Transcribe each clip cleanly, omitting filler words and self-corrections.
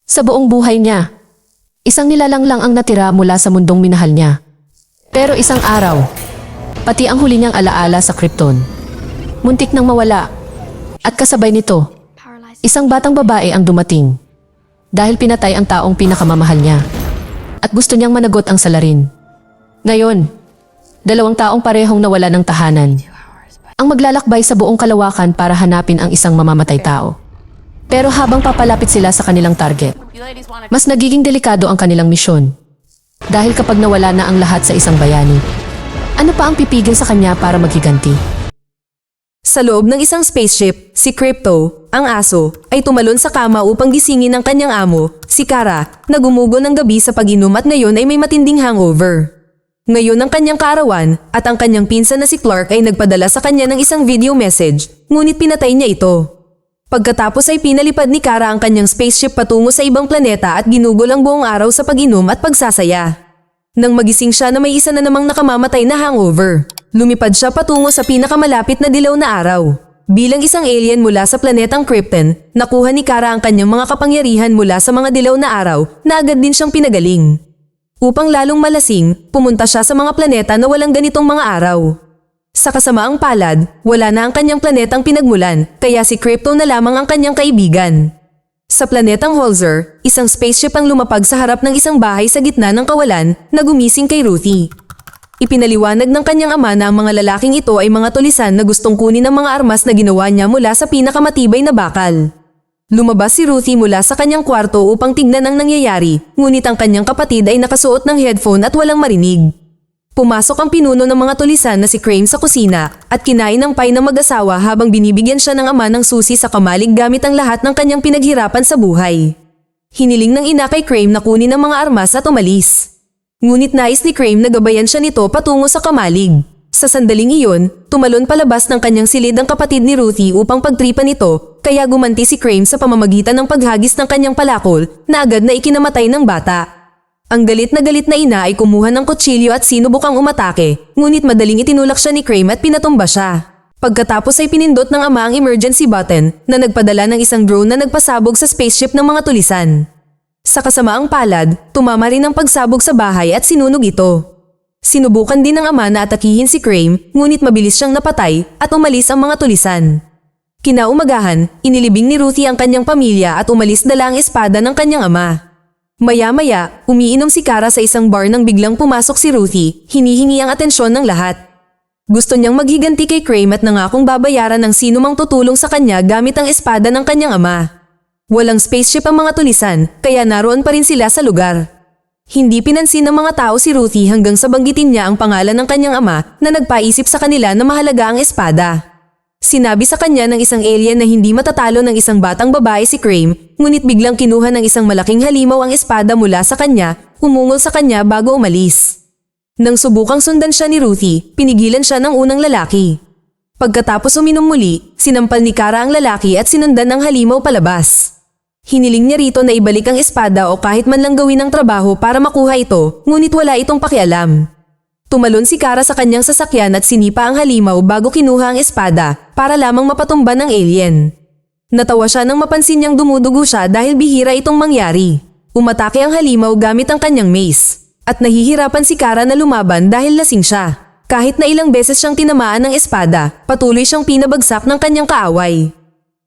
Sa buong buhay niya, isang nilalang lang ang natira mula sa mundong minahal niya. Pero isang araw, pati ang huli niyang alaala sa Krypton, muntik nang mawala. At kasabay nito, isang batang babae ang dumating. Dahil pinatay ang taong pinakamamahal niya. At gusto niyang managot ang salarin. Ngayon, 2 taong parehong nawala ng tahanan. Ang maglalakbay sa buong kalawakan para hanapin ang isang mamamatay tao. Pero habang papalapit sila sa kanilang target, mas nagiging delikado ang kanilang misyon. Dahil kapag nawala na ang lahat sa isang bayani, ano pa ang pipigil sa kanya para maghiganti? Sa loob ng isang spaceship, si Crypto, ang aso, ay tumalon sa kama upang gisingin ang kanyang amo, si Kara, na gumugo ng gabi sa pag-inom at ngayon ay may matinding hangover. Ngayon ang kanyang kaarawan at ang kanyang pinsan na si Clark ay nagpadala sa kanya ng isang video message, ngunit pinatay niya ito. Pagkatapos ay pinalipad ni Kara ang kanyang spaceship patungo sa ibang planeta at ginugol ang buong araw sa pag-inom at pagsasaya. Nang magising siya na may isa na namang nakamamatay na hangover, lumipad siya patungo sa pinakamalapit na dilaw na araw. Bilang isang alien mula sa planetang Krypton, nakuha ni Kara ang kanyang mga kapangyarihan mula sa mga dilaw na araw na agad din siyang pinagaling. Upang lalong malasing, pumunta siya sa mga planeta na walang ganitong mga araw. Sa kasamaang palad, wala na ang kanyang planetang pinagmulan, kaya si Crypto na lamang ang kanyang kaibigan. Sa planetang Holzer, isang spaceship ang lumapag sa harap ng isang bahay sa gitna ng kawalan na gumising kay Ruthie. Ipinaliwanag ng kanyang ama na ang mga lalaking ito ay mga tulisan na gustong kunin ang mga armas na ginawa niya mula sa pinakamatibay na bakal. Lumabas si Ruthie mula sa kanyang kwarto upang tignan ang nangyayari, ngunit ang kanyang kapatid ay nakasuot ng headphone at walang marinig. Pumasok ang pinuno ng mga tulisan na si Crane sa kusina at kinain ng pie ng mag-asawa habang binibigyan siya ng ama ng susi sa kamalig gamit ang lahat ng kanyang pinaghirapan sa buhay. Hiniling ng ina kay Crane na kunin ang mga armas at umalis. Ngunit nais ni Crane na gabayan siya nito patungo sa kamalig. Sa sandaling iyon, tumalon palabas ng kanyang silid ang kapatid ni Ruthie upang pagtripan ito, kaya gumanti si Crane sa pamamagitan ng paghagis ng kanyang palakol na agad na ikinamatay ng bata. Ang galit na ina ay kumuha ng kutsilyo at sinubukang umatake, ngunit madaling itinulak siya ni Crane at pinatumba siya. Pagkatapos ay pinindot ng ama ang emergency button na nagpadala ng isang drone na nagpasabog sa spaceship ng mga tulisan. Sa kasamaang palad, tumama rin ang pagsabog sa bahay at sinunog ito. Sinubukan din ng ama na atakihin si Crane, ngunit mabilis siyang napatay at umalis ang mga tulisan. Kinaumagahan, inilibing ni Ruthie ang kanyang pamilya at umalis dala ang espada ng kanyang ama. Maya-maya, umiinom si Kara sa isang bar nang biglang pumasok si Ruthie, hinihingi ang atensyon ng lahat. Gusto niyang maghiganti kay Crane at nangakong babayaran ng sinumang tutulong sa kanya gamit ang espada ng kanyang ama. Walang spaceship ang mga tulisan, kaya naroon pa rin sila sa lugar. Hindi pinansin ng mga tao si Ruthie hanggang sa banggitin niya ang pangalan ng kanyang ama na nagpaisip sa kanila na mahalaga ang espada. Sinabi sa kanya ng isang alien na hindi matatalo ng isang batang babae si Crane, ngunit biglang kinuha ng isang malaking halimaw ang espada mula sa kanya, umungol sa kanya bago umalis. Nang subukang sundan siya ni Ruthie, pinigilan siya ng unang lalaki. Pagkatapos uminom muli, sinampal ni Kara ang lalaki at sinundan ng halimaw palabas. Hiniling niya rito na ibalik ang espada o kahit man lang gawin ang trabaho para makuha ito, ngunit wala itong pakialam. Tumalon si Kara sa kanyang sasakyan at sinipa ang halimaw bago kinuha ang espada para lamang mapatumba ng alien. Natawa siya nang mapansin niyang dumudugo siya dahil bihira itong mangyari. Umatake ang halimaw gamit ang kanyang mace. At nahihirapan si Kara na lumaban dahil lasing siya. Kahit na ilang beses siyang tinamaan ng espada, patuloy siyang pinabagsak ng kanyang kaaway.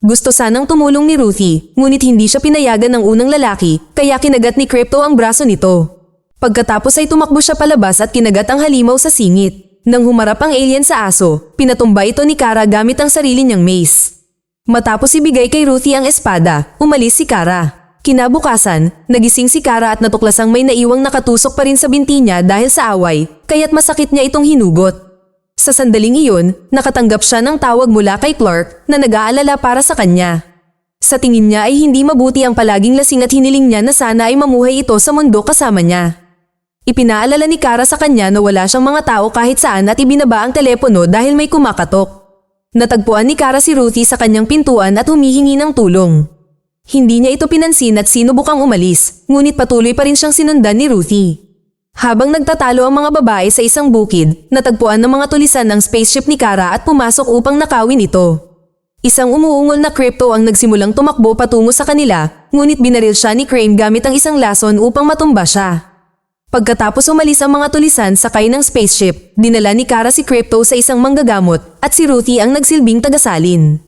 Gusto sanang tumulong ni Ruthie, ngunit hindi siya pinayagan ng unang lalaki kaya kinagat ni Crypto ang braso nito. Pagkatapos ay tumakbo siya palabas at kinagat ang halimaw sa singit. Nang humarap ang alien sa aso, pinatumba ito ni Kara gamit ang sarili niyang mace. Matapos ibigay kay Ruthie ang espada, umalis si Kara. Kinabukasan, nagising si Kara at natuklasang may naiwang nakatusok pa rin sa binti niya dahil sa away, kaya't masakit niya itong hinugot. Sa sandaling iyon, nakatanggap siya ng tawag mula kay Clark na nag-aalala para sa kanya. Sa tingin niya ay hindi mabuti ang palaging lasing at hiniling niya na sana ay mamuhay ito sa mundo kasama niya. Ipinaalala ni Kara sa kanya na wala siyang mga tao kahit saan at ibinaba ang telepono dahil may kumakatok. Natagpuan ni Kara si Ruthie sa kanyang pintuan at humihingi ng tulong. Hindi niya ito pinansin at sinubukang umalis, ngunit patuloy pa rin siyang sinundan ni Ruthie. Habang nagtatalo ang mga babae sa isang bukid, natagpuan ng mga tulisan ng spaceship ni Kara at pumasok upang nakawin ito. Isang umuungol na Crypto ang nagsimulang tumakbo patungo sa kanila, ngunit binaril siya ni Crane gamit ang isang lason upang matumba siya. Pagkatapos umalis ang mga tulisan sakay ng spaceship, dinala ni Kara si Crypto sa isang manggagamot at si Ruthie ang nagsilbing tagasalin.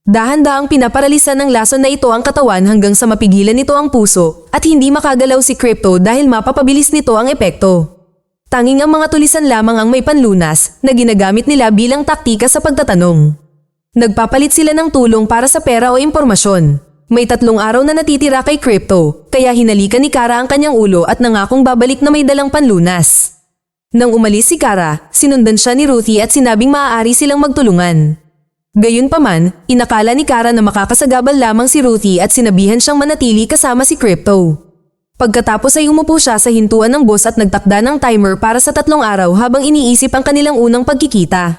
Dahan-dahang pinaparalisan ng lason na ito ang katawan hanggang sa mapigilan nito ang puso at hindi makagalaw si Crypto dahil mapapabilis nito ang epekto. Tanging ang mga tulisan lamang ang may panlunas na ginagamit nila bilang taktika sa pagtatanong. Nagpapalit sila ng tulong para sa pera o impormasyon. May 3 araw na natitira kay Crypto, kaya hinalikan ni Kara ang kanyang ulo at nangakong babalik na may dalang panlunas. Nang umalis si Kara, sinundan siya ni Ruthie at sinabing maaari silang magtulungan. Gayunpaman, inakala ni Kara na makakasagabal lamang si Ruthie at sinabihan siyang manatili kasama si Crypto. Pagkatapos ay umupo siya sa hintuan ng boss at nagtakda ng timer para sa 3 araw habang iniisip ang kanilang unang pagkikita.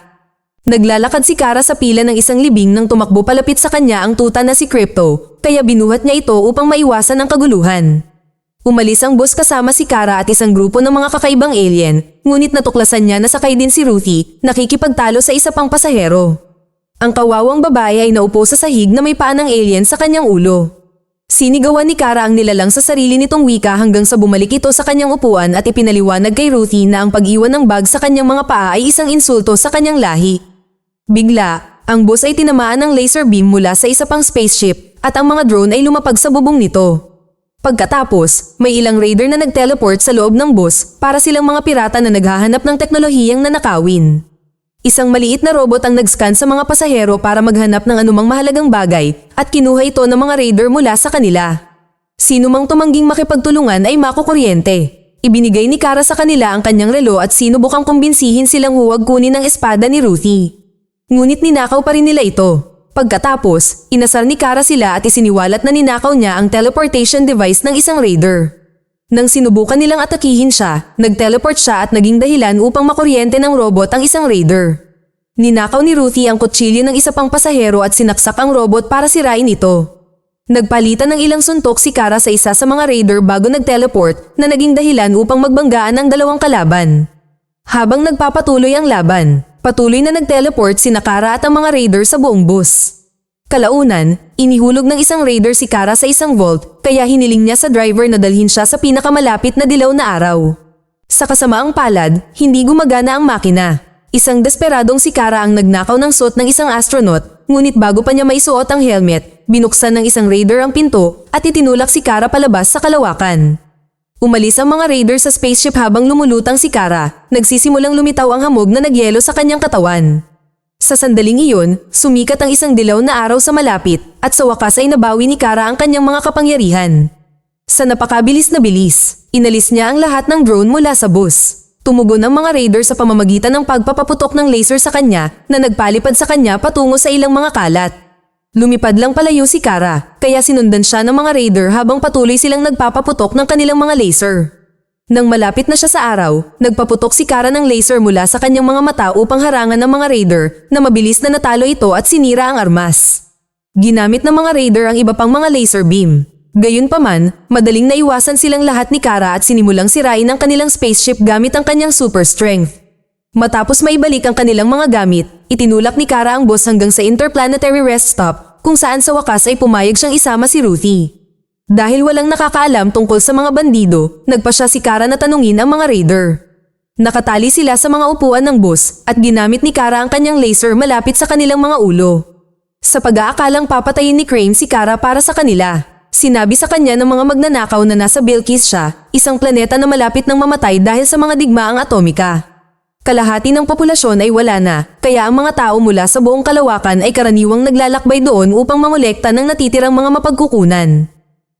Naglalakad si Kara sa pila ng isang libing nang tumakbo palapit sa kanya ang tuta na si Crypto, kaya binuhat niya ito upang maiwasan ang kaguluhan. Umalis ang boss kasama si Kara at isang grupo ng mga kakaibang alien, ngunit natuklasan niya na sakay din si Ruthie, nakikipagtalo sa isa pang pasahero. Ang kawawang babae ay naupo sa sahig na may paa ng alien sa kanyang ulo. Sinigawan ni Kara ang nilalang sa sarili nitong wika hanggang sa bumalik ito sa kanyang upuan at ipinaliwanag kay Ruthie na ang pag-iwan ng bag sa kanyang mga paa ay isang insulto sa kanyang lahi. Bigla, ang boss ay tinamaan ng laser beam mula sa isa pang spaceship at ang mga drone ay lumapag sa bubong nito. Pagkatapos, may ilang raider na nag-teleport sa loob ng boss para silang mga pirata na naghahanap ng teknolohiyang nanakawin. Isang maliit na robot ang nag-scan sa mga pasahero para maghanap ng anumang mahalagang bagay at kinuha ito ng mga raider mula sa kanila. Sino mang tumangging makipagtulungan ay makukuryente. Ibinigay ni Kara sa kanila ang kanyang relo at sinubukang kumbinsihin silang huwag kunin ang espada ni Ruthie. Ngunit ninakaw pa rin nila ito. Pagkatapos, inasar ni Kara sila at isiniwalat na ninakaw niya ang teleportation device ng isang raider. Nang sinubukan nilang atakihin siya, nag-teleport siya at naging dahilan upang makuryente ng robot ang isang raider. Ninakaw ni Ruthie ang kutsilyo ng isa pang pasahero at sinaksak ang robot para sirain ito. Nagpalitan ng ilang suntok si Kara sa isa sa mga raider bago nag-teleport na naging dahilan upang magbanggaan ang 2 kalaban. Habang nagpapatuloy ang laban, patuloy na nag-teleport sina Kara at ang mga raider sa buong bus. Kalaunan, inihulog ng isang raider si Kara sa isang vault kaya hiniling niya sa driver na dalhin siya sa pinakamalapit na dilaw na araw. Sa kasamaang palad, hindi gumagana ang makina. Isang desperadong si Kara ang nagnakaw ng suot ng isang astronaut, ngunit bago pa niya maisuot ang helmet, binuksan ng isang raider ang pinto at itinulak si Kara palabas sa kalawakan. Umalis ang mga raider sa spaceship habang lumulutang si Kara, nagsisimulang lumitaw ang hamog na nagyelo sa kanyang katawan. Sa sandaling iyon, sumikat ang isang dilaw na araw sa malapit at sa wakas ay nabawi ni Kara ang kanyang mga kapangyarihan. Sa napakabilis na bilis, inalis niya ang lahat ng drone mula sa bus. Tumugon ang mga raider sa pamamagitan ng pagpapaputok ng laser sa kanya na nagpalipad sa kanya patungo sa ilang mga kalat. Lumipad lang palayo si Kara, kaya sinundan siya ng mga raider habang patuloy silang nagpapaputok ng kanilang mga laser. Nang malapit na siya sa araw, nagpaputok si Kara ng laser mula sa kanyang mga mata upang harangan ng mga raider na mabilis na natalo ito at sinira ang armas. Ginamit ng mga raider ang iba pang mga laser beam. Gayunpaman, madaling naiwasan silang lahat ni Kara at sinimulang sirain ang kanilang spaceship gamit ang kanyang super strength. Matapos maibalik ang kanilang mga gamit, itinulak ni Kara ang boss hanggang sa interplanetary rest stop kung saan sa wakas ay pumayag siyang isama si Ruthie. Dahil walang nakakaalam tungkol sa mga bandido, nagpa siya si Kara na tanungin ang mga raider. Nakatali sila sa mga upuan ng bus at ginamit ni Kara ang kanyang laser malapit sa kanilang mga ulo. Sa pag-aakalang papatayin ni Crane si Kara para sa kanila, sinabi sa kanya ng mga magnanakaw na nasa Bilquis siya, isang planeta na malapit ng mamatay dahil sa mga digmaang atomika. Kalahati ng populasyon ay wala na, kaya ang mga tao mula sa buong kalawakan ay karaniwang naglalakbay doon upang mangolekta ng natitirang mga mapagkukunan.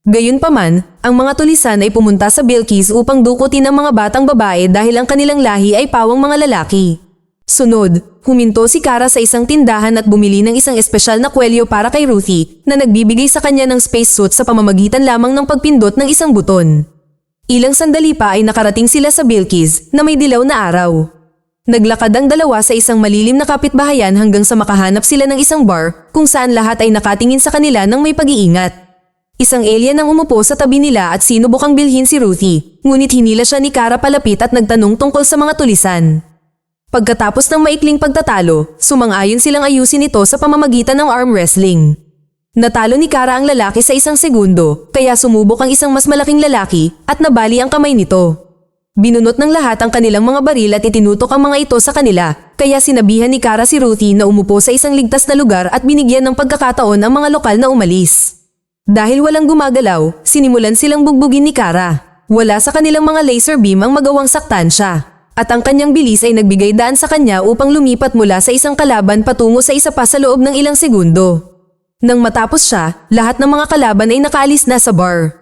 Gayunpaman, ang mga tulisan ay pumunta sa Bilquis upang dukutin ang mga batang babae dahil ang kanilang lahi ay pawang mga lalaki. Sunod, huminto si Kara sa isang tindahan at bumili ng isang espesyal na kwelyo para kay Ruthie na nagbibigay sa kanya ng spacesuit sa pamamagitan lamang ng pagpindot ng isang buton. Ilang sandali pa ay nakarating sila sa Bilquis na may dilaw na araw. Naglakad ang dalawa sa isang malilim na kapitbahayan hanggang sa makahanap sila ng isang bar kung saan lahat ay nakatingin sa kanila ng may pag-iingat. Isang alien ang umupo sa tabi nila at sinubukang bilhin si Ruthie, ngunit hinila siya ni Kara palapit at nagtanong tungkol sa mga tulisan. Pagkatapos ng maikling pagtatalo, sumang-ayon silang ayusin ito sa pamamagitan ng arm wrestling. Natalo ni Kara ang lalaki sa isang segundo, kaya sumubok ang isang mas malaking lalaki at nabali ang kamay nito. Binunot ng lahat ang kanilang mga baril at itinutok ang mga ito sa kanila, kaya sinabihan ni Kara si Ruthie na umupo sa isang ligtas na lugar at binigyan ng pagkakataon ang mga lokal na umalis. Dahil walang gumagalaw, sinimulan silang bugbugin ni Kara. Wala sa kanilang mga laser beam ang magawang saktan siya. At ang kanyang bilis ay nagbigay daan sa kanya upang lumipat mula sa isang kalaban patungo sa isa pa sa loob ng ilang segundo. Nang matapos siya, lahat ng mga kalaban ay nakaalis na sa bar.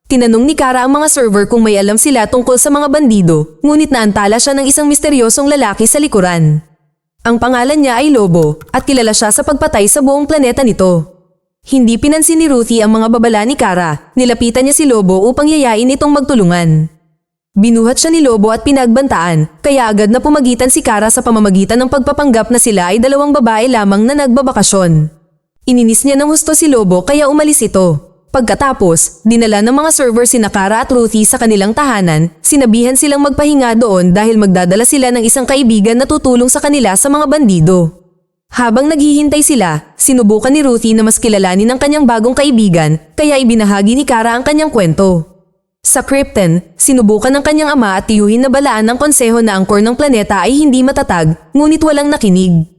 Tinanong ni Kara ang mga server kung may alam sila tungkol sa mga bandido, ngunit naantala siya ng isang misteryosong lalaki sa likuran. Ang pangalan niya ay Lobo at kilala siya sa pagpatay sa buong planeta nito. Hindi pinansin ni Ruthie ang mga babala ni Kara, nilapitan niya si Lobo upang yayain itong magtulungan. Binuhat siya ni Lobo at pinagbantaan, kaya agad na pumagitan si Kara sa pamamagitan ng pagpapanggap na sila ay dalawang babae lamang na nagbabakasyon. Ininis niya ng husto si Lobo kaya umalis ito. Pagkatapos, dinala ng mga server sina Kara at Ruthie sa kanilang tahanan, sinabihan silang magpahinga doon dahil magdadala sila ng isang kaibigan na tutulong sa kanila sa mga bandido. Habang naghihintay sila, sinubukan ni Ruthie na mas kilalanin ang kanyang bagong kaibigan, kaya ibinahagi ni Kara ang kanyang kwento. Sa Krypton, sinubukan ng kanyang ama at tiyuhin na balaan ng konseho na ang core ng planeta ay hindi matatag, ngunit walang nakinig.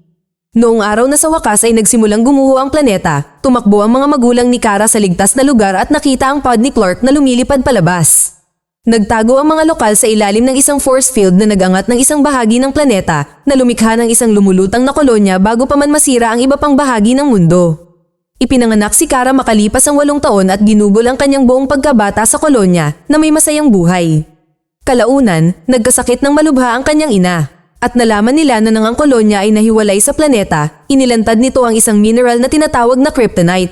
Noong araw na sa wakas ay nagsimulang gumuho ang planeta, tumakbo ang mga magulang ni Kara sa ligtas na lugar at nakita ang pod ni Clark na lumilipad palabas. Nagtago ang mga lokal sa ilalim ng isang force field na nagangat ng isang bahagi ng planeta na lumikha ng isang lumulutang na kolonya bago pa man masira ang iba pang bahagi ng mundo. Ipinanganak si Kara makalipas ang 8 taon at ginugol ang kanyang buong pagkabata sa kolonya na may masayang buhay. Kalaunan, nagkasakit ng malubha ang kanyang ina. At nalaman nila na nang ang kolonya ay nahiwalay sa planeta, inilantad nito ang isang mineral na tinatawag na kryptonite.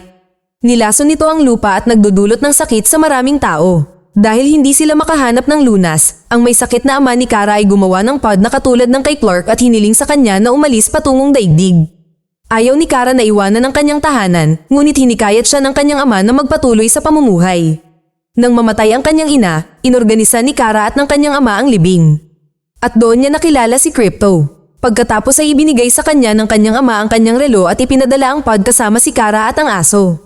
Nilason nito ang lupa at nagdudulot ng sakit sa maraming tao. Dahil hindi sila makahanap ng lunas, ang may sakit na ama ni Kara ay gumawa ng pod na katulad ng kay Clark at hiniling sa kanya na umalis patungong daigdig. Ayaw ni Kara na iwanan ang kanyang tahanan, ngunit hinikayat siya ng kanyang ama na magpatuloy sa pamumuhay. Nang mamatay ang kanyang ina, inorganisa ni Kara at ng kanyang ama ang libing. At doon niya nakilala si Crypto. Pagkatapos ay ibinigay sa kanya ng kanyang ama ang kanyang relo at ipinadala ang pod kasama si Kara at ang aso.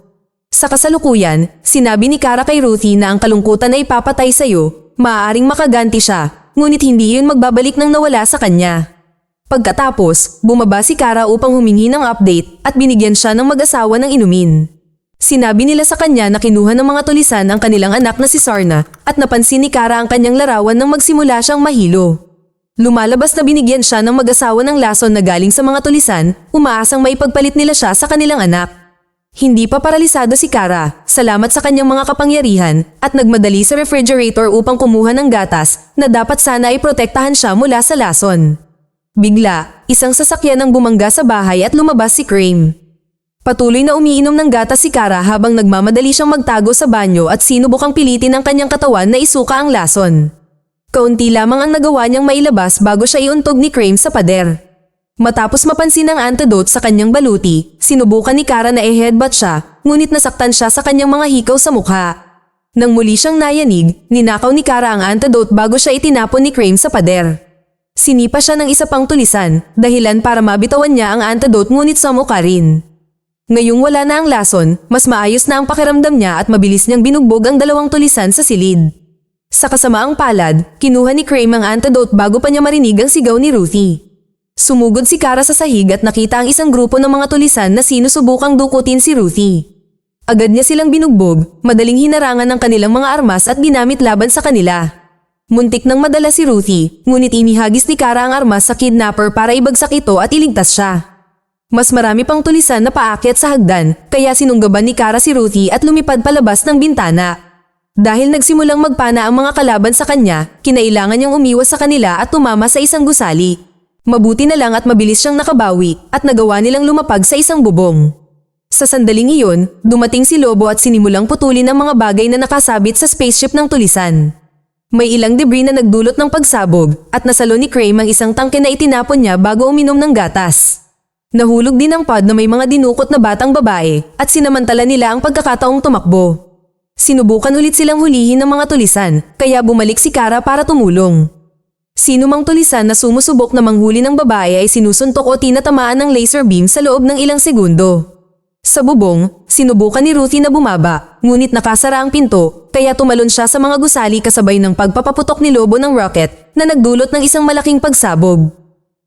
Sa kasalukuyan, sinabi ni Kara kay Ruthie na ang kalungkutan ay papatay sa'yo, maaaring makaganti siya, ngunit hindi yun magbabalik ng nawala sa kanya. Pagkatapos, bumaba si Kara upang humingi ng update at binigyan siya ng mag-asawa ng inumin. Sinabi nila sa kanya na kinuha ng mga tulisan ang kanilang anak na si Sarna at napansin ni Kara ang kanyang larawan nang magsimula siyang mahilo. Lumalabas na binigyan siya ng mag-asawa ng lason na galing sa mga tulisan, umaasang maipagpalit nila siya sa kanilang anak. Hindi pa paralisado si Kara, salamat sa kanyang mga kapangyarihan, at nagmadali sa refrigerator upang kumuha ng gatas na dapat sana ay protektahan siya mula sa lason. Bigla, isang sasakyan ang bumangga sa bahay at lumabas si Crane. Patuloy na umiinom ng gatas si Kara habang nagmamadali siyang magtago sa banyo at sinubukang pilitin ang kanyang katawan na isuka ang lason. Kaunti lamang ang nagawa niyang mailabas bago siya iuntog ni Crane sa pader. Matapos mapansin ang antidote sa kanyang baluti, sinubukan ni Kara na i-headbutt siya, ngunit nasaktan siya sa kanyang mga hikaw sa mukha. Nang muli siyang nayanig, ninakaw ni Kara ang antidote bago siya itinapon ni Crane sa pader. Sinipa siya ng isa pang tulisan, dahilan para mabitawan niya ang antidote ngunit sa mukha rin. Ngayong wala na ang lason, mas maayos na ang pakiramdam niya at mabilis niyang binugbog ang 2 tulisan sa silid. Sa kasamaang palad, kinuha ni Crane ang antidote bago pa niya marinig ang sigaw ni Ruthie. Sumugod si Kara sa sahig at nakita ang isang grupo ng mga tulisan na sinusubukang dukutin si Ruthie. Agad niya silang binugbog, madaling hinarangan ng kanilang mga armas at ginamit laban sa kanila. Muntik nang madala si Ruthie, ngunit inihagis ni Kara ang armas sa kidnapper para ibagsak ito at iligtas siya. Mas marami pang tulisan na paakyat sa hagdan, kaya sinunggaban ni Kara si Ruthie at lumipad palabas ng bintana. Dahil nagsimulang magpana ang mga kalaban sa kanya, kinailangan niyang umiwas sa kanila at tumama sa isang gusali. Mabuti na lang at mabilis siyang nakabawi at nagawa nilang lumapag sa isang bubong. Sa sandaling iyon, dumating si Lobo at sinimulang putulin ang mga bagay na nakasabit sa spaceship ng tulisan. May ilang debris na nagdulot ng pagsabog at nasalo ni Crane ang isang tangke na itinapon niya bago uminom ng gatas. Nahulog din ang pod na may mga dinukot na batang babae at sinamantala nila ang pagkakataong tumakbo. Sinubukan ulit silang hulihin ng mga tulisan, kaya bumalik si Kara para tumulong. Sino mang tulisan na sumusubok na manghuli ng babae ay sinusuntok o tinatamaan ng laser beam sa loob ng ilang segundo. Sa bubong, sinubukan ni Ruthie na bumaba, ngunit nakasara ang pinto, kaya tumalon siya sa mga gusali kasabay ng pagpapaputok ni Lobo ng rocket na nagdulot ng isang malaking pagsabog.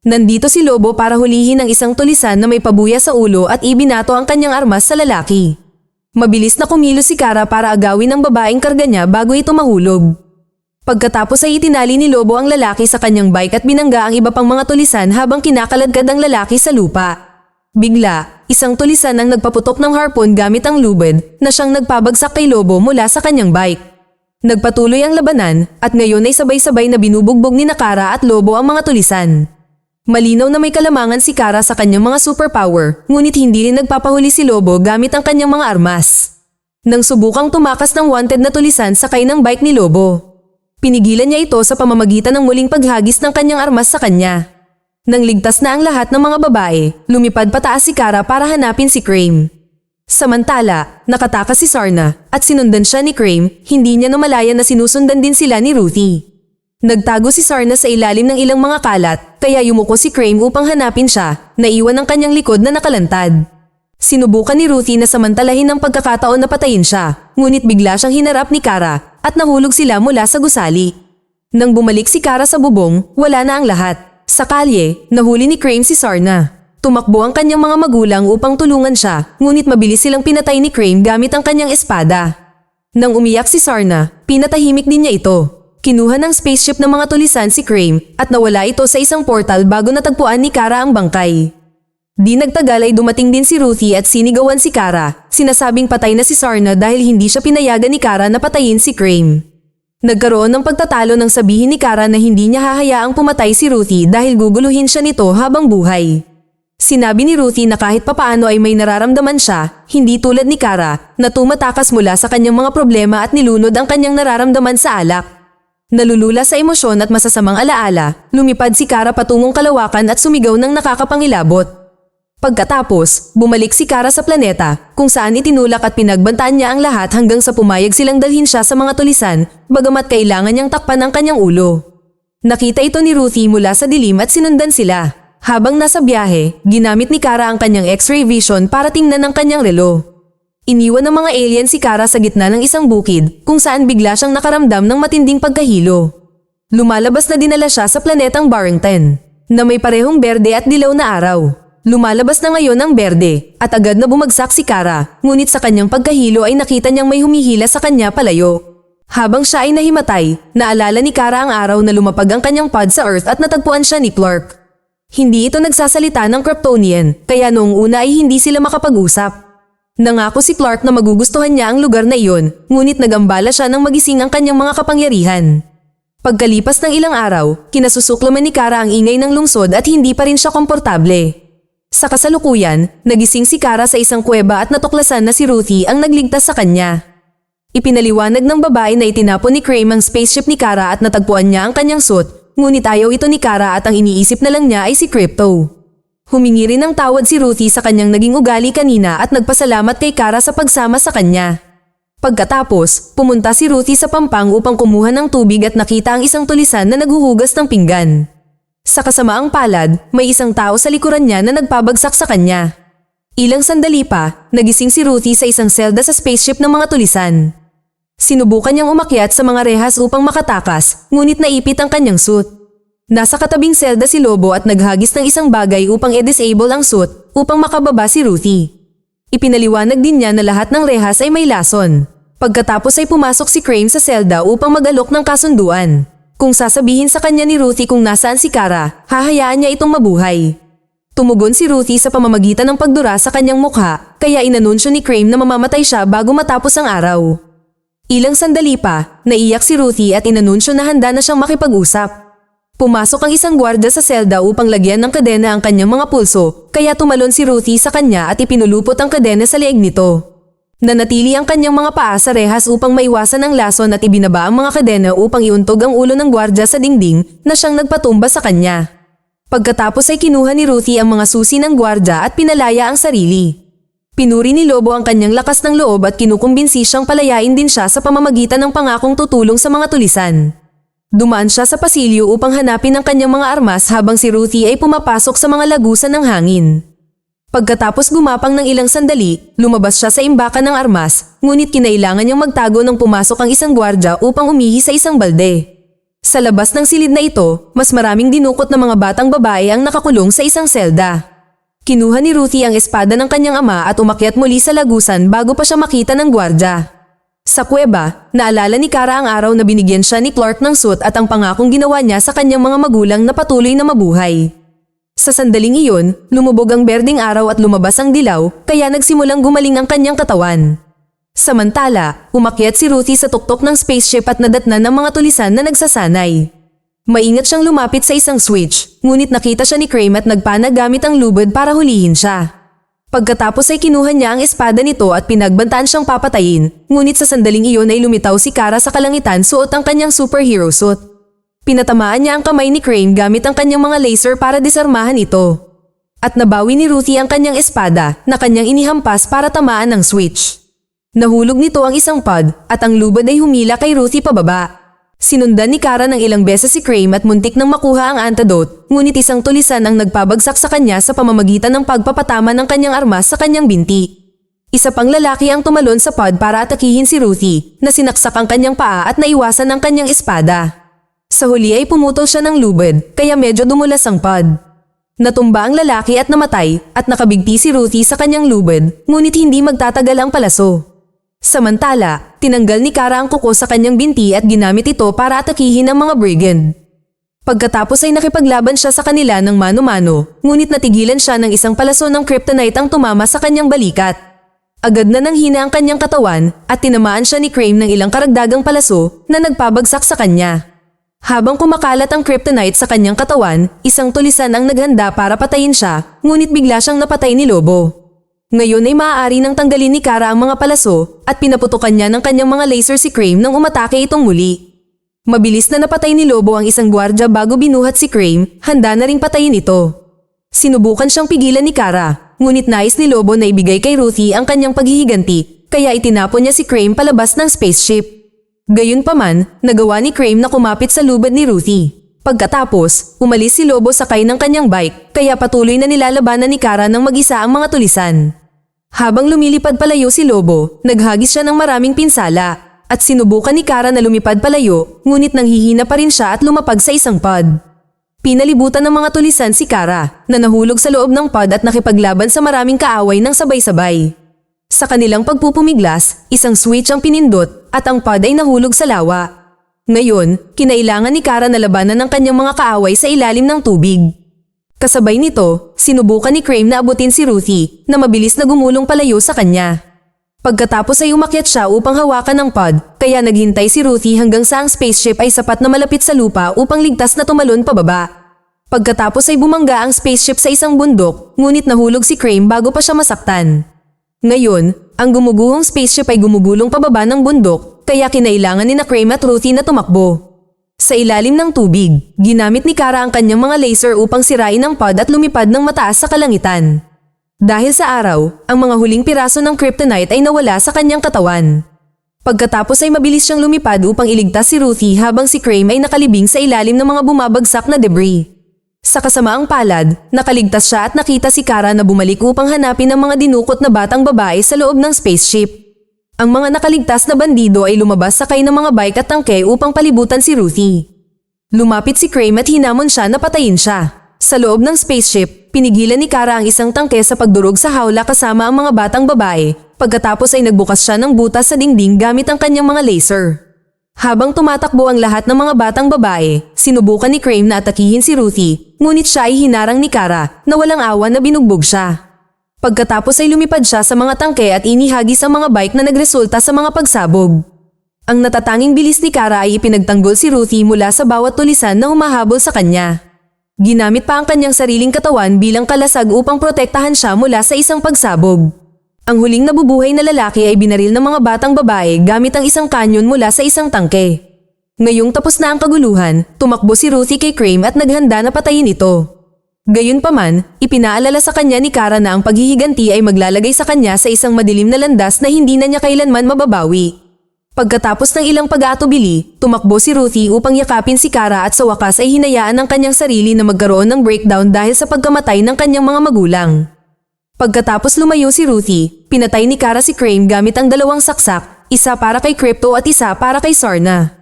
Nandito si Lobo para hulihin ang isang tulisan na may pabuya sa ulo at ibinato ang kanyang armas sa lalaki. Mabilis na kumilos si Kara para agawin ang babaeng karga niya bago ito mahulog. Pagkatapos ay itinali ni Lobo ang lalaki sa kanyang bike at binangga ang iba pang mga tulisan habang kinakaladkad ang lalaki sa lupa. Bigla, isang tulisan ang nagpaputok ng harpoon gamit ang lubid na siyang nagpabagsak kay Lobo mula sa kanyang bike. Nagpatuloy ang labanan at ngayon ay sabay-sabay na binubugbog ni Kara at Lobo ang mga tulisan. Malinaw na may kalamangan si Kara sa kanyang mga superpower, ngunit hindi rin nagpapahuli si Lobo gamit ang kanyang mga armas. Nang subukang tumakas ng wanted na tulisan sakay ng bike ni Lobo. Pinigilan niya ito sa pamamagitan ng muling paghagis ng kanyang armas sa kanya. Nang ligtas na ang lahat ng mga babae, lumipad pataas si Kara para hanapin si Crane. Samantala, nakatakas si Sarna at sinundan siya ni Crane, hindi niya namalayan na sinusundan din sila ni Ruthie. Nagtago si Sarna sa ilalim ng ilang mga kalat, kaya yumuko si Crane upang hanapin siya, naiwan ang kanyang likod na nakalantad. Sinubukan ni Ruthie na samantalahin ang pagkakataon na patayin siya, ngunit bigla siyang hinarap ni Kara at nahulog sila mula sa gusali. Nang bumalik si Kara sa bubong, wala na ang lahat. Sa kalye, nahuli ni Crane si Sarna. Tumakbo ang kanyang mga magulang upang tulungan siya, ngunit mabilis silang pinatay ni Crane gamit ang kanyang espada. Nang umiyak si Sarna, pinatahimik din niya ito. Kinuha ng spaceship ng mga tulisan si Crane at nawala ito sa isang portal bago natagpuan ni Kara ang bangkay. Di nagtagal ay dumating din si Ruthie at sinigawan si Kara, sinasabing patay na si Sarna dahil hindi siya pinayagan ni Kara na patayin si Crane. Nagkaroon ng pagtatalo nang sabihin ni Kara na hindi niya hahayaang pumatay si Ruthie dahil guguluhin siya nito habang buhay. Sinabi ni Ruthie na kahit papaano ay may nararamdaman siya, hindi tulad ni Kara, na tumatakas mula sa kanyang mga problema at nilunod ang kanyang nararamdaman sa alak. Nalulula sa emosyon at masasamang alaala, lumipad si Kara patungong kalawakan at sumigaw ng nakakapangilabot. Pagkatapos, bumalik si Kara sa planeta, kung saan itinulak at pinagbantaan niya ang lahat hanggang sa pumayag silang dalhin siya sa mga tulisan, bagamat kailangan niyang takpan ang kanyang ulo. Nakita ito ni Ruthie mula sa dilim at sinundan sila. Habang nasa biyahe, ginamit ni Kara ang kanyang X-ray vision para tingnan ang kanyang relo. Iniwan ng mga alien si Kara sa gitna ng isang bukid, kung saan bigla siyang nakaramdam ng matinding pagkahilo. Lumalabas na dinala siya sa planetang Barrington, na may parehong berde at dilaw na araw. Lumalabas na ngayon ang berde, at agad na bumagsak si Kara, ngunit sa kanyang pagkahilo ay nakita niyang may humihila sa kanya palayo. Habang siya ay nahimatay, naalala ni Kara ang araw na lumapag ang kanyang pod sa Earth at natagpuan siya ni Clark. Hindi ito nagsasalita ng Kryptonian, kaya noong una ay hindi sila makapag-usap. Nangako si Clark na magugustuhan niya ang lugar na iyon, ngunit nagambala siya ng magising ang kanyang mga kapangyarihan. Pagkalipas ng ilang araw, kinasusuklaman ni Kara ang ingay ng lungsod at hindi pa rin siya komportable. Sa kasalukuyan, nagising si Kara sa isang kuweba at natuklasan na si Ruthie ang nagligtas sa kanya. Ipinaliwanag ng babae na itinapon ni Crane ang spaceship ni Kara at natagpuan niya ang kanyang suit, ngunit ayaw ito ni Kara at ang iniisip na lang niya ay si Crypto. Humingi rin ng tawad si Ruthie sa kanyang naging ugali kanina at nagpasalamat kay Kara sa pagsama sa kanya. Pagkatapos, pumunta si Ruthie sa pampang upang kumuha ng tubig at nakita ang isang tulisan na naghuhugas ng pinggan. Sa kasamaang palad, may isang tao sa likuran niya na nagpabagsak sa kanya. Ilang sandali pa, nagising si Ruthie sa isang selda sa spaceship ng mga tulisan. Sinubukan niyang umakyat sa mga rehas upang makatakas, ngunit naipit ang kanyang suit. Nasa katabing selda si Lobo at naghagis ng isang bagay upang i-disable ang suit upang makababa si Ruthie. Ipinaliwanag din niya na lahat ng rehas ay may lason. Pagkatapos ay pumasok si Crane sa selda upang mag-alok ng kasunduan. Kung sasabihin sa kanya ni Ruthie kung nasaan si Kara, hahayaan niya itong mabuhay. Tumugon si Ruthie sa pamamagitan ng pagdura sa kanyang mukha, kaya inanunsyo ni Crane na mamamatay siya bago matapos ang araw. Ilang sandali pa, naiyak si Ruthie at inanunsyo na handa na siyang makipag-usap. Pumasok ang isang gwardiya sa selda upang lagyan ng kadena ang kanyang mga pulso, kaya tumalon si Ruthie sa kanya at ipinulupot ang kadena sa leeg nito. Nanatili ang kanyang mga paa sa rehas upang maiwasan ang lason at ibinaba ang mga kadena upang iuntog ang ulo ng gwardiya sa dingding na siyang nagpatumba sa kanya. Pagkatapos ay kinuha ni Ruthie ang mga susi ng gwardiya at pinalaya ang sarili. Pinuri ni Lobo ang kanyang lakas ng loob at kinukumbinsi siyang palayain din siya sa pamamagitan ng pangakong tutulong sa mga tulisan. Dumaan siya sa pasilyo upang hanapin ang kanyang mga armas habang si Ruthie ay pumapasok sa mga lagusan ng hangin. Pagkatapos gumapang ng ilang sandali, lumabas siya sa imbakan ng armas, ngunit kinailangan niyang magtago nang pumasok ang isang gwardya upang umihi sa isang balde. Sa labas ng silid na ito, mas maraming dinukot na mga batang babae ang nakakulong sa isang selda. Kinuha ni Ruthie ang espada ng kanyang ama at umakyat muli sa lagusan bago pa siya makita ng gwardya. Sa kuweba, naalala ni Kara ang araw na binigyan siya ni Clark ng suit at ang pangakong ginawa niya sa kanyang mga magulang na patuloy na mabuhay. Sa sandaling iyon, lumubog ang berdeng araw at lumabas ang dilaw, kaya nagsimulang gumaling ang kanyang katawan. Samantala, umakyat si Ruthie sa tuktok ng spaceship at nadatnan ng mga tulisan na nagsasanay. Maingat siyang lumapit sa isang switch, ngunit nakita siya ni Crane at nagpana gamit ang lubid para hulihin siya. Pagkatapos ay kinuha niya ang espada nito at pinagbantaan siyang papatayin, ngunit sa sandaling iyon ay lumitaw si Kara sa kalangitan suot ang kanyang superhero suit. Pinatamaan niya ang kamay ni Crane gamit ang kanyang mga laser para disarmahan ito. At nabawi ni Ruthie ang kanyang espada na kanyang inihampas para tamaan ng switch. Nahulog nito ang isang pod at ang lubad ay humila kay Ruthie pababa. Sinundan ni Kara ng ilang beses si Crane at muntik nang makuha ang antidote, ngunit isang tulisan ang nagpabagsak sa kanya sa pamamagitan ng pagpapatama ng kanyang armas sa kanyang binti. Isa pang lalaki ang tumalon sa pod para atakihin si Ruthie, na sinaksak ang kanyang paa at naiwasan ang kanyang espada. Sa huli ay pumutol siya ng lubid, kaya medyo dumulas ang pod. Natumba ang lalaki at namatay, at nakabigti si Ruthie sa kanyang lubid, ngunit hindi magtatagal ang palaso. Samantala, tinanggal ni Kara ang kuko sa kanyang binti at ginamit ito para atakihin ang mga brigand. Pagkatapos ay nakipaglaban siya sa kanila ng mano-mano, ngunit natigilan siya ng isang palaso ng kryptonite ang tumama sa kanyang balikat. Agad na nanghina ang kanyang katawan at tinamaan siya ni Crane ng ilang karagdagang palaso na nagpabagsak sa kanya. Habang kumakalat ang kryptonite sa kanyang katawan, isang tulisan ang naghanda para patayin siya, ngunit bigla siyang napatay ni Lobo. Ngayon ay maaari nang tanggalin ni Kara ang mga palaso at pinaputukan niya ng kanyang mga laser si Crane nang umatake itong muli. Mabilis na napatay ni Lobo ang isang gwardya bago binuhat si Crane, handa na ring patayin ito. Sinubukan siyang pigilan ni Kara, ngunit nais ni Lobo na ibigay kay Ruthie ang kanyang paghihiganti, kaya itinapon niya si Crane palabas ng spaceship. Gayunpaman, nagawa ni Crane na kumapit sa lubid ni Ruthie. Pagkatapos, umalis si Lobo sakay ng kanyang bike, kaya patuloy na nilalabanan ni Kara ng mag-isa ang mga tulisan. Habang lumilipad palayo si Lobo, naghagis siya ng maraming pinsala, at sinubukan ni Kara na lumipad palayo, ngunit nanghihina pa rin siya at lumapag sa isang pod. Pinalibutan ng mga tulisan si Kara, na nahulog sa loob ng pod at nakipaglaban sa maraming kaaway ng sabay-sabay. Sa kanilang pagpupumiglas, isang switch ang pinindot at ang pod ay nahulog sa lawa. Ngayon, kinailangan ni Kara na labanan ng kanyang mga kaaway sa ilalim ng tubig. Kasabay nito, sinubukan ni Crane na abutin si Ruthie na mabilis na gumulong palayo sa kanya. Pagkatapos ay umakyat siya upang hawakan ang pod, kaya naghintay si Ruthie hanggang sa ang spaceship ay sapat na malapit sa lupa upang ligtas na tumalon pababa. Pagkatapos ay bumangga ang spaceship sa isang bundok, ngunit nahulog si Crane bago pa siya masaktan. Ngayon, ang gumuguhong spaceship ay gumugulong pababa ng bundok, kaya kinailangan ni Crane at Ruthie na tumakbo. Sa ilalim ng tubig, ginamit ni Kara ang kanyang mga laser upang sirain ang pod at lumipad ng mataas sa kalangitan. Dahil sa araw, ang mga huling piraso ng kryptonite ay nawala sa kanyang katawan. Pagkatapos ay mabilis siyang lumipad upang iligtas si Ruthie habang si Crane ay nakalibing sa ilalim ng mga bumabagsak na debris. Sa kasamaang palad, nakaligtas siya at nakita si Kara na bumalik upang hanapin ang mga dinukot na batang babae sa loob ng spaceship. Ang mga nakaligtas na bandido ay lumabas sakay ng mga bike at tangke upang palibutan si Ruthie. Lumapit si Crane at hinamon siya na patayin siya. Sa loob ng spaceship, pinigilan ni Kara ang isang tangke sa pagdurog sa hawla kasama ang mga batang babae, pagkatapos ay nagbukas siya ng butas sa dingding gamit ang kanyang mga laser. Habang tumatakbo ang lahat ng mga batang babae, sinubukan ni Crane na atakihin si Ruthie, ngunit siya ay hinarang ni Kara na walang awa na binugbog siya. Pagkatapos ay lumipad siya sa mga tangke at inihagis ang mga bike na nagresulta sa mga pagsabog. Ang natatanging bilis ni Kara ay ipinagtanggol si Ruthie mula sa bawat tulisan na humahabol sa kanya. Ginamit pa ang kanyang sariling katawan bilang kalasag upang protektahan siya mula sa isang pagsabog. Ang huling nabubuhay na lalaki ay binaril ng mga batang babae gamit ang isang kanyon mula sa isang tangke. Ngayong tapos na ang kaguluhan, tumakbo si Ruthie kay Crane at naghanda na patayin ito. Gayunpaman, ipinaalala sa kanya ni Kara na ang paghihiganti ay maglalagay sa kanya sa isang madilim na landas na hindi na niya kailanman mababawi. Pagkatapos ng ilang pag-aatubili, tumakbo si Ruthie upang yakapin si Kara at sa wakas ay hinayaan ang kanyang sarili na magkaroon ng breakdown dahil sa pagkamatay ng kanyang mga magulang. Pagkatapos lumayo si Ruthie, pinatay ni Kara si Crane gamit ang dalawang saksak, isa para kay Crypto at isa para kay Sarna.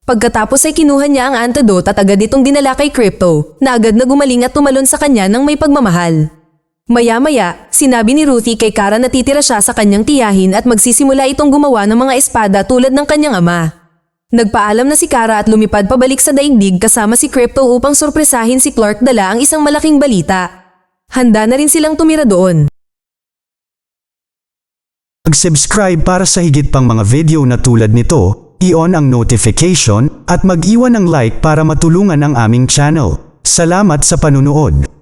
Pagkatapos ay kinuha niya ang antidote at agad itong dinala kay Crypto, na agad na gumaling at tumalon sa kanya ng may pagmamahal. Maya-maya, sinabi ni Ruthie kay Kara na titira siya sa kanyang tiyahin at magsisimula itong gumawa ng mga espada tulad ng kanyang ama. Nagpaalam na si Kara at lumipad pabalik sa daigdig kasama si Crypto upang sorpresahin si Clark dala ang isang malaking balita. Handa na rin silang tumira doon. Mag-subscribe para sa higit pang mga video na tulad nito, i-on ang notification at mag-iwan ng like para matulungan ang aming channel. Salamat sa panunood.